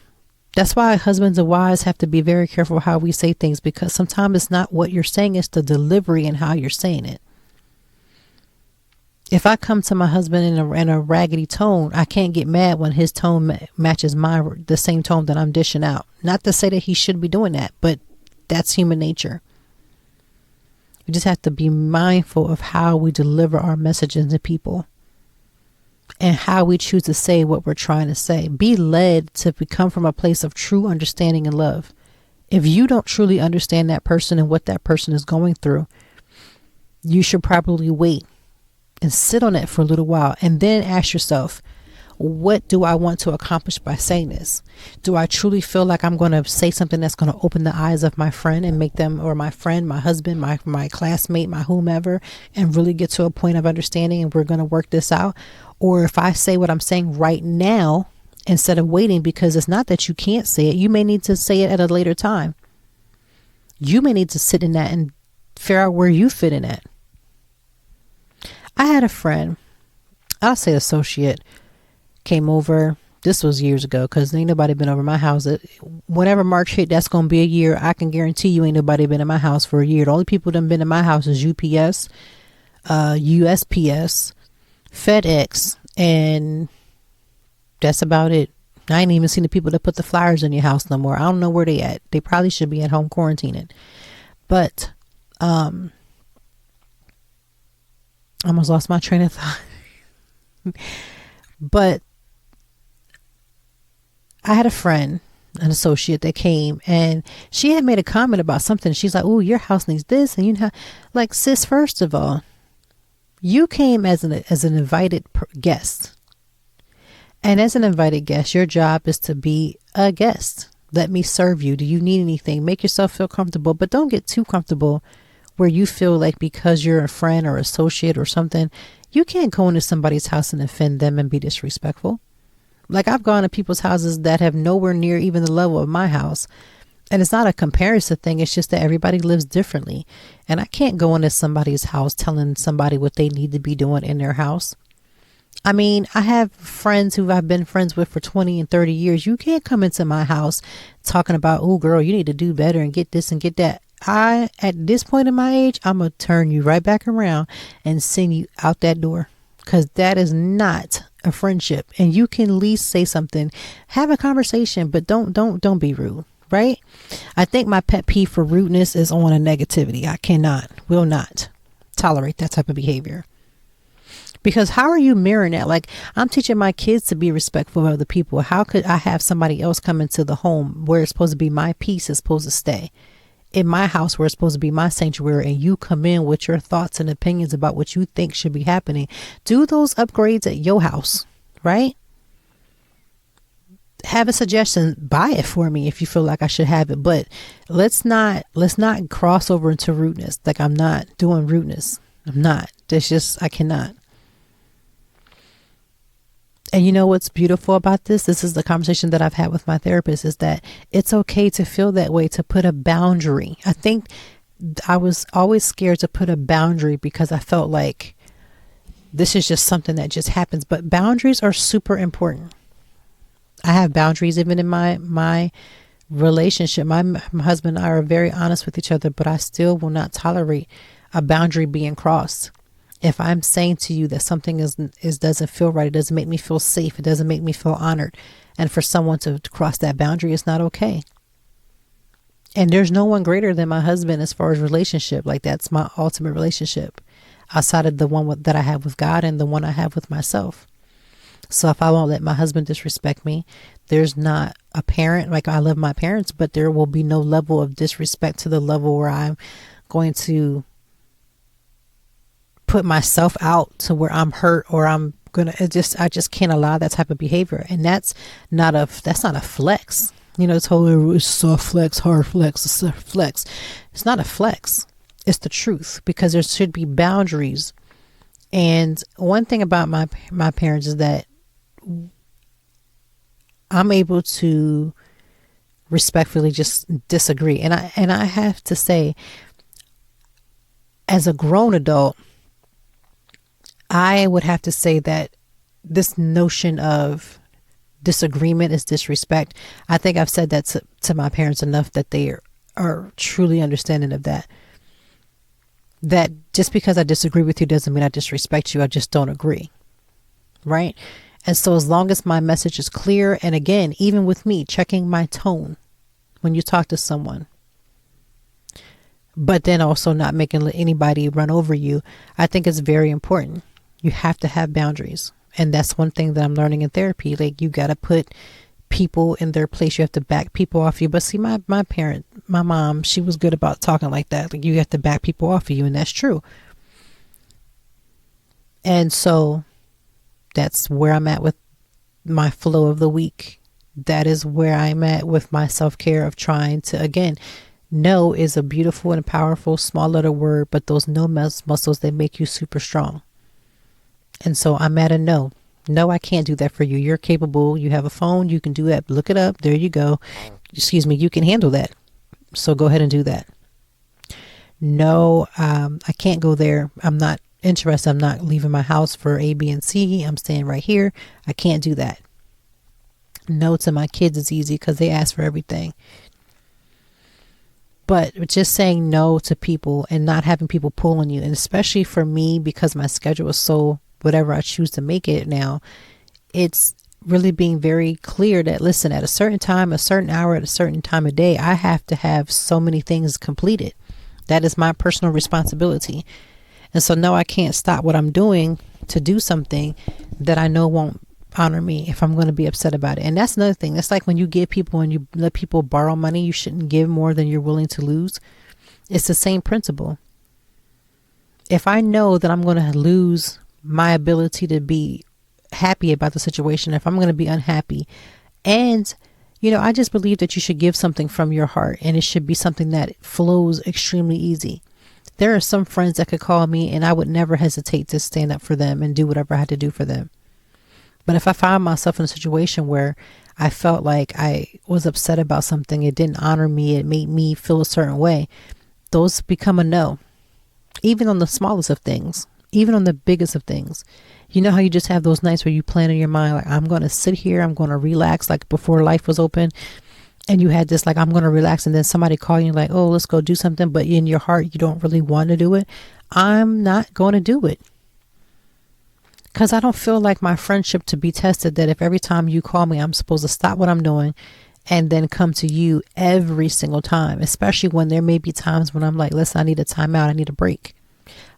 that's why husbands and wives have to be very careful how we say things, because sometimes it's not what you're saying, it's the delivery and how you're saying it. If I come to my husband in a raggedy tone, I can't get mad when his tone matches the same tone that I'm dishing out. Not to say that he should be doing that, but that's human nature. We just have to be mindful of how we deliver our messages to people and how we choose to say what we're trying to say. Be led to become from a place of true understanding and love. If you don't truly understand that person and what that person is going through, you should probably wait and sit on it for a little while and then ask yourself, what do I want to accomplish by saying this? Do I truly feel like I'm going to say something that's going to open the eyes of my friend and make them, or my friend, my husband, my classmate, my whomever, and really get to a point of understanding and we're going to work this out? Or if I say what I'm saying right now, instead of waiting, because it's not that you can't say it, you may need to say it at a later time. You may need to sit in that and figure out where you fit in at. I had a friend, I'll say associate, came over. This was years ago because ain't nobody been over my house. Whenever March hit, that's going to be a year. I can guarantee you ain't nobody been in my house for a year. The only people that have been in my house is UPS, USPS, FedEx, and that's about it. I ain't even seen the people that put the flyers in your house no more. I don't know where they at. They probably should be at home quarantining. But I almost lost my train of thought. But I had a friend, an associate that came, and she had made a comment about something. She's like, "Oh, your house needs this," and you know, like, sis, first of all, you came as an invited guest, and as an invited guest, your job is to be a guest. Let me serve you. Do you need anything? Make yourself feel comfortable, but don't get too comfortable where you feel like because you're a friend or associate or something, you can't go into somebody's house and offend them and be disrespectful. Like, I've gone to people's houses that have nowhere near even the level of my house. And it's not a comparison thing. It's just that everybody lives differently. And I can't go into somebody's house telling somebody what they need to be doing in their house. I mean, I have friends who I've been friends with for 20 and 30 years. You can't come into my house talking about, "Oh, girl, you need to do better and get this and get that." At this point in my age, I'm going to turn you right back around and send you out that door, because that is not a friendship. And you can at least say something, have a conversation, but don't be rude, right? I think my pet peeve for rudeness is on a negativity. I will not tolerate that type of behavior. Because how are you mirroring that? Like, I'm teaching my kids to be respectful of other people. How could I have somebody else come into the home where it's supposed to be my peace is supposed to stay? In my house where it's supposed to be my sanctuary, and you come in with your thoughts and opinions about what you think should be happening. Do those upgrades at your house, right? Have a suggestion, buy it for me if you feel like I should have it, but let's not cross over into rudeness. Like, I'm not doing rudeness. I'm not. That's just, I cannot. And you know what's beautiful about this? This is the conversation that I've had with my therapist, is that it's okay to feel that way, to put a boundary. I think I was always scared to put a boundary because I felt like this is just something that just happens. But boundaries are super important. I have boundaries even in my relationship. My husband and I are very honest with each other, but I still will not tolerate a boundary being crossed. If I'm saying to you that something doesn't feel right, it doesn't make me feel safe, it doesn't make me feel honored, and for someone to cross that boundary, it's not okay. And there's no one greater than my husband as far as relationship. Like, that's my ultimate relationship outside of the one that I have with God and the one I have with myself. So if I won't let my husband disrespect me, there's not a parent, like, I love my parents, but there will be no level of disrespect to the level where I'm going to put myself out to where I'm hurt, or I just can't allow that type of behavior. And that's not a flex. You know, it's whole soft flex, hard flex, flex. It's not a flex. It's the truth, because there should be boundaries. And one thing about my parents is that I'm able to respectfully just disagree. And I have to say, as a grown adult, I would have to say that this notion of disagreement is disrespect. I think I've said that to my parents enough that they are truly understanding of that. That just because I disagree with you doesn't mean I disrespect you. I just don't agree. Right? And so as long as my message is clear, and again, even with me, checking my tone when you talk to someone, but then also not making anybody run over you. I think it's very important. You have to have boundaries. And that's one thing that I'm learning in therapy. Like, you got to put people in their place. You have to back people off you. But see, my mom, she was good about talking like that. Like, you have to back people off of you. And that's true. And so that's where I'm at with my flow of the week. That is where I'm at with my self-care of trying to, again, no is a beautiful and powerful small letter word, but those no muscles, they make you super strong. And so I'm at a no. No, I can't do that for you. You're capable. You have a phone. You can do that. Look it up. There you go. Excuse me. You can handle that. So go ahead and do that. No, I can't go there. I'm not interested. I'm not leaving my house for A, B, and C. I'm staying right here. I can't do that. No to my kids is easy because they ask for everything. But just saying no to people and not having people pull on you, and especially for me, because my schedule is so whatever I choose to make it now, it's really being very clear that, listen, at a certain time, a certain hour, at a certain time of day, I have to have so many things completed. That is my personal responsibility. And so no, I can't stop what I'm doing to do something that I know won't honor me if I'm going to be upset about it. And that's another thing. It's like when you give people and you let people borrow money, you shouldn't give more than you're willing to lose. It's the same principle. If I know that I'm going to lose my ability to be happy about the situation, if I'm going to be unhappy, and I just believe that you should give something from your heart, and it should be something that flows extremely easy. There are some friends that could call me and I would never hesitate to stand up for them and do whatever I had to do for them. But if I found myself in a situation where I felt like I was upset about something, it didn't honor me, it made me feel a certain way, those become a no. Even on the smallest of things, even on the biggest of things. You know how you just have those nights where you plan in your mind, like, I'm going to sit here, I'm going to relax, like before life was open. And you had this, like, I'm going to relax. And then somebody call you like, oh, let's go do something. But in your heart, you don't really want to do it. I'm not going to do it. Because I don't feel like my friendship to be tested, that if every time you call me, I'm supposed to stop what I'm doing and then come to you every single time, especially when there may be times when I'm like, listen, I need a timeout. I need a break.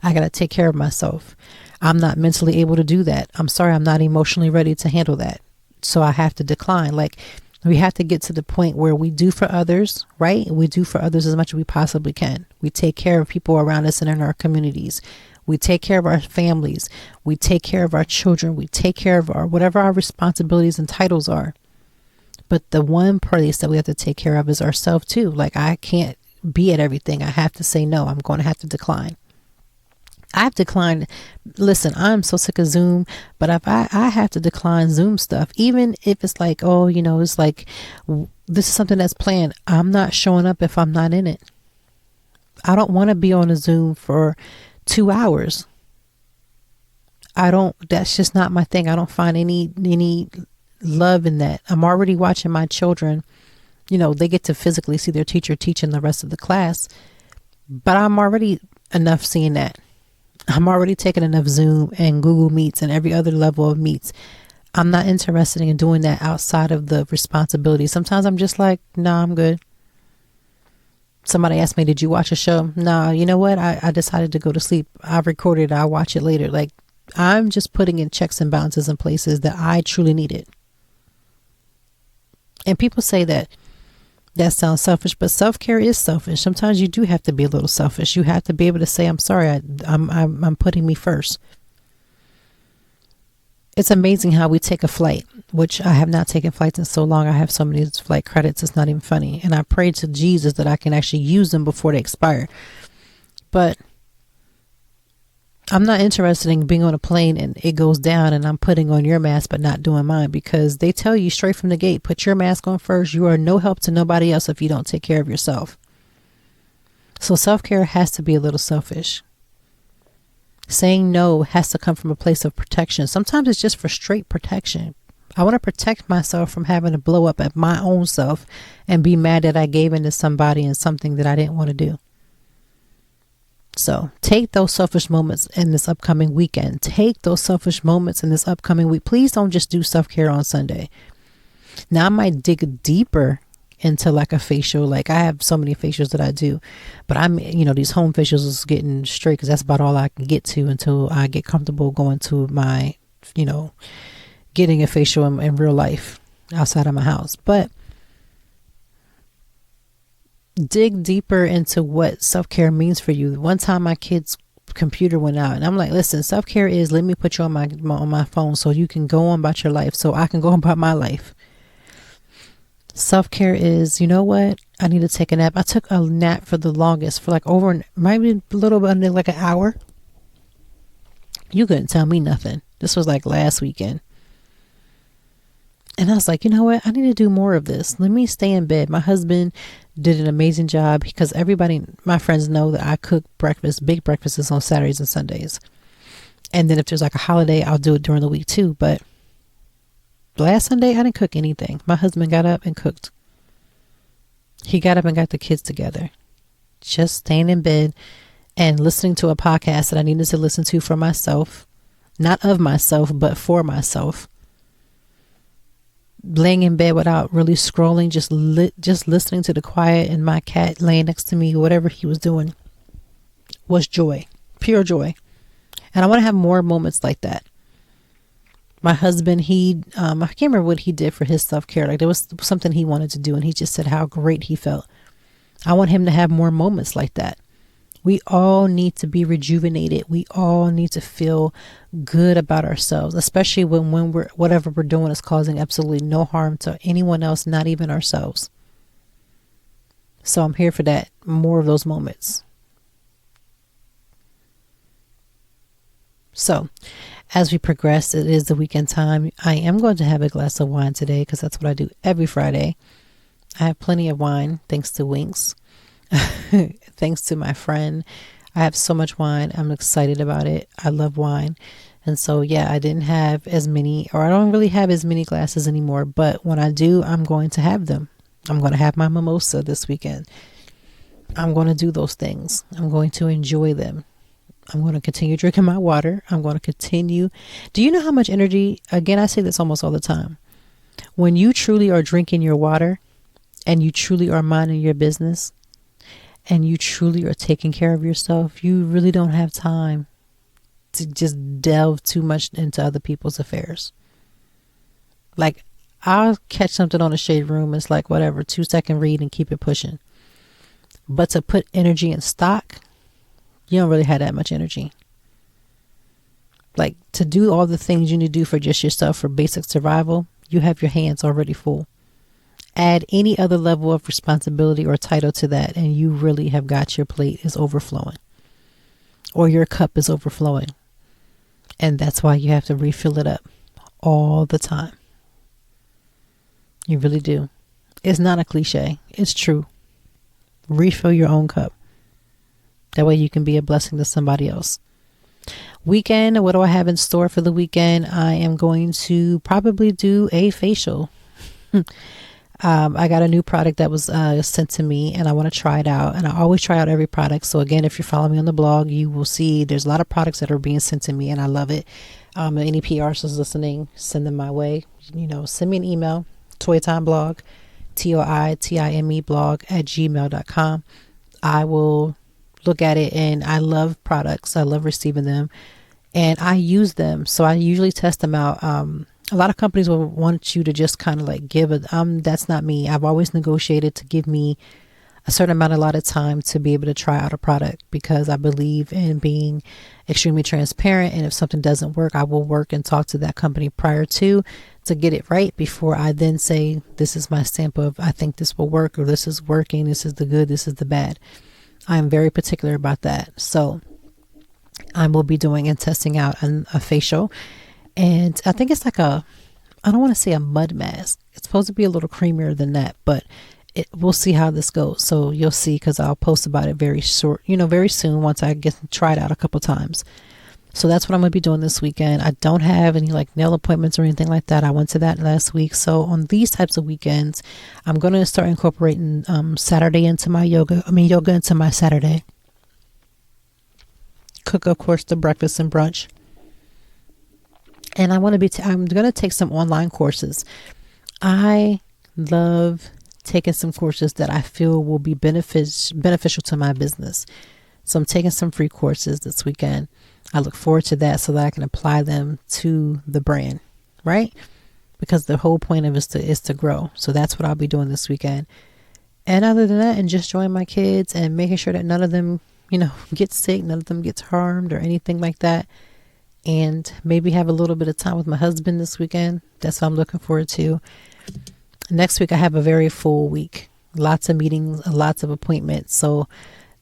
I got to take care of myself. I'm not mentally able to do that. I'm sorry. I'm not emotionally ready to handle that. So I have to decline. Like, we have to get to the point where we do for others, right? We do for others as much as we possibly can. We take care of people around us and in our communities. We take care of our families. We take care of our children. We take care of whatever our responsibilities and titles are. But the one place that we have to take care of is ourselves too. Like, I can't be at everything. I have to say no. I'm going to have to decline. I've declined. Listen, I'm so sick of Zoom, but if I have to decline Zoom stuff, even if it's like, oh, it's like, this is something that's planned. I'm not showing up if I'm not in it. I don't want to be on a Zoom for 2 hours. That's just not my thing. I don't find any love in that. I'm already watching my children, they get to physically see their teacher teaching the rest of the class, but I'm already enough seeing that. I'm already taking enough Zoom and Google Meets and every other level of meets. I'm not interested in doing that outside of the responsibility. Sometimes I'm just like, no, I'm good. Somebody asked me, did you watch a show? No, you know what? I decided to go to sleep. I've recorded it. I'll watch it later. Like, I'm just putting in checks and balances in places that I truly need it. And people say that sounds selfish, but self-care is selfish. Sometimes you do have to be a little selfish. You have to be able to say, I'm sorry, I'm putting me first. It's amazing how we take a flight, which I have not taken flights in so long. I have so many flight credits. It's not even funny. And I pray to Jesus that I can actually use them before they expire. But I'm not interested in being on a plane and it goes down and I'm putting on your mask but not doing mine, because they tell you straight from the gate, put your mask on first. You are no help to nobody else if you don't take care of yourself. So self-care has to be a little selfish. Saying no has to come from a place of protection. Sometimes it's just for straight protection. I want to protect myself from having to blow up at my own self and be mad that I gave in to somebody and something that I didn't want to do. So take those selfish moments in this upcoming weekend. Take those selfish moments in this upcoming week. Please don't just do self-care on Sunday. Now, I might dig deeper into like a facial. Like I have so many facials that I do, but these home facials is getting straight because that's about all I can get to until I get comfortable going to my, getting a facial in real life outside of my house. But dig deeper into what self-care means for you. One time my kid's computer went out and I'm like, listen, self-care is let me put you on my phone so you can go on about your life so I can go on about my life. Self-care is, you know what? I need to take a nap. I took a nap for the longest, for like maybe a little bit under like an hour. You couldn't tell me nothing. This was like last weekend. And I was like, you know what? I need to do more of this. Let me stay in bed. My husband did an amazing job because my friends know that I cook breakfast, big breakfasts on Saturdays and Sundays. And then if there's like a holiday, I'll do it during the week too. But last Sunday, I didn't cook anything. My husband got up and cooked. He got up and got the kids together. Just staying in bed and listening to a podcast that I needed to listen to for myself. Not of myself, but for myself. Laying in bed without really scrolling, just listening to the quiet and my cat laying next to me, whatever he was doing was joy, pure joy. And I want to have more moments like that. My husband, I can't remember what he did for his self-care. Like there was something he wanted to do and he just said how great he felt. I want him to have more moments like that. We all need to be rejuvenated. We all need to feel good about ourselves, especially when whatever we're doing is causing absolutely no harm to anyone else, not even ourselves. So I'm here for that. More of those moments. So as we progress, it is the weekend time. I am going to have a glass of wine today because that's what I do every Friday. I have plenty of wine thanks to Winks. Thanks to my friend. I have so much wine. I'm excited about it. I love wine. And so, yeah, I don't really have as many glasses anymore. But when I do, I'm going to have them. I'm going to have my mimosa this weekend. I'm going to do those things. I'm going to enjoy them. I'm going to continue drinking my water. I'm going to continue. Do you know how much energy? Again, I say this almost all the time. When you truly are drinking your water and you truly are minding your business, and you truly are taking care of yourself, you really don't have time to just delve too much into other people's affairs. Like, I'll catch something on the shade room. It's like, whatever, 2-second read and keep it pushing. But to put energy in stock, you don't really have that much energy. Like, to do all the things you need to do for just yourself for basic survival, you have your hands already full. Add any other level of responsibility or title to that, and you really have got your plate is overflowing, or your cup is overflowing. And that's why you have to refill it up all the time. You really do. It's not a cliche. It's true. Refill your own cup. That way you can be a blessing to somebody else. Weekend, what do I have in store for the weekend? I am going to probably do a facial. I got a new product that was sent to me and I want to try it out. And I always try out every product. So again, if you're following me on the blog, you will see there's a lot of products that are being sent to me and I love it. Any PRs listening, send them my way. Send me an email, toytimeblog, TOITIME blog @gmail.com. I will look at it and I love products. I love receiving them and I use them. So I usually test them out. A lot of companies will want you to just kind of like give it. That's not me. I've always negotiated to give me a certain amount, a lot of time to be able to try out a product because I believe in being extremely transparent. And if something doesn't work, I will work and talk to that company prior to get it right before I then say, this is my stamp of, I think this will work, or this is working. This is the good. This is the bad. I am very particular about that. So I will be doing and testing out a facial. And I think it's like I don't want to say a mud mask. It's supposed to be a little creamier than that, but we'll see how this goes. So you'll see, because I'll post about it very soon once I get tried out a couple times. So that's what I'm going to be doing this weekend. I don't have any like nail appointments or anything like that. I went to that last week. So on these types of weekends, I'm going to start incorporating Saturday into my yoga into my Saturday. Cook, of course, the breakfast and brunch. And I'm going to take some online courses. I love taking some courses that I feel will be beneficial to my business. So I'm taking some free courses this weekend. I look forward to that so that I can apply them to the brand, right? Because the whole point of it is to grow. So that's what I'll be doing this weekend. And other than that, and just enjoying my kids and making sure that none of them, get sick, none of them gets harmed or anything like that. And maybe have a little bit of time with my husband this weekend. That's what I'm looking forward to. Next week, I have a very full week. Lots of meetings, lots of appointments. So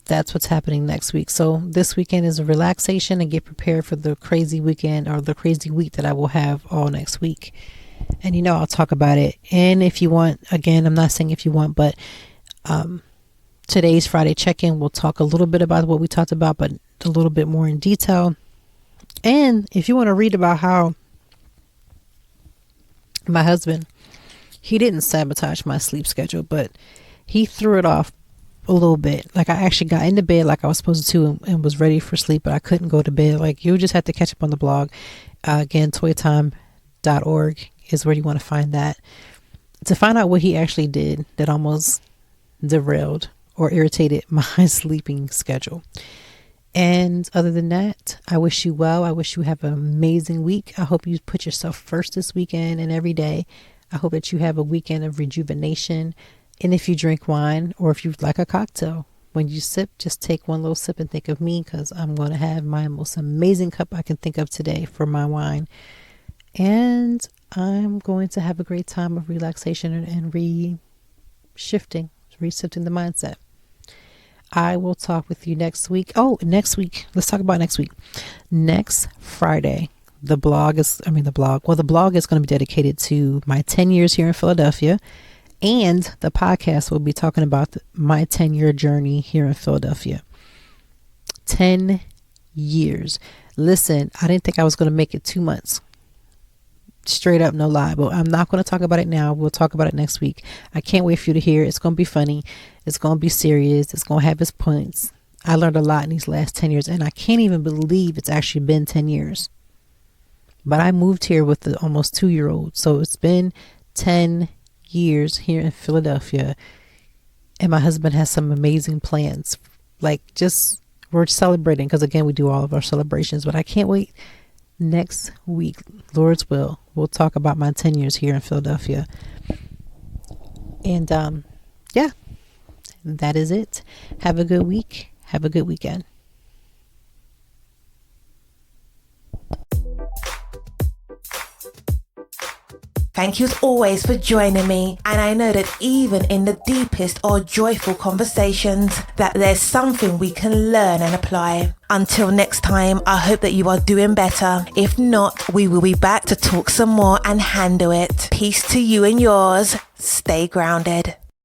that's what's happening next week. So this weekend is a relaxation and get prepared for the crazy weekend or the crazy week that I will have all next week. And I'll talk about it. And if you want, again, I'm not saying if you want, but today's Friday check-in, we'll talk a little bit about what we talked about, but a little bit more in detail. And if you want to read about how my husband, he didn't sabotage my sleep schedule, but he threw it off a little bit. Like, I actually got into bed like I was supposed to and was ready for sleep, but I couldn't go to bed. Like, you just have to catch up on the blog. Again, toytime.org is where you want to find that. To find out what he actually did that almost derailed or irritated my sleeping schedule. And other than that, I wish you well. I wish you have an amazing week. I hope you put yourself first this weekend and every day. I hope that you have a weekend of rejuvenation. And if you drink wine or if you like a cocktail, when you sip, just take one little sip and think of me, because I'm going to have my most amazing cup I can think of today for my wine. And I'm going to have a great time of relaxation and reshifting the mindset. I will talk with you next week. Oh, next week. Let's talk about next week. Next Friday, the blog is going to be dedicated to my 10 years here in Philadelphia. And the podcast will be talking about my 10-year journey here in Philadelphia. 10 years. Listen, I didn't think I was going to make it 2 months. Straight up, no lie. But I'm not going to talk about it now. We'll talk about it next week. I can't wait for you to hear it. It's going to be funny. It's going to be serious. It's going to have its points. I learned a lot in these last 10 years. And I can't even believe it's actually been 10 years. But I moved here with the almost 2-year-old. So it's been 10 years here in Philadelphia. And my husband has some amazing plans. We're celebrating, because again, we do all of our celebrations. But I can't wait. Next week, Lord's will, we'll talk about my 10 years here in Philadelphia. And that is it. Have a good week. Have a good weekend.
Thank you as always for joining me, and I know that even in the deepest or joyful conversations that there's something we can learn and apply. Until next time, I hope that you are doing better. If not, we will be back to talk some more and handle it. Peace to you and yours. Stay grounded.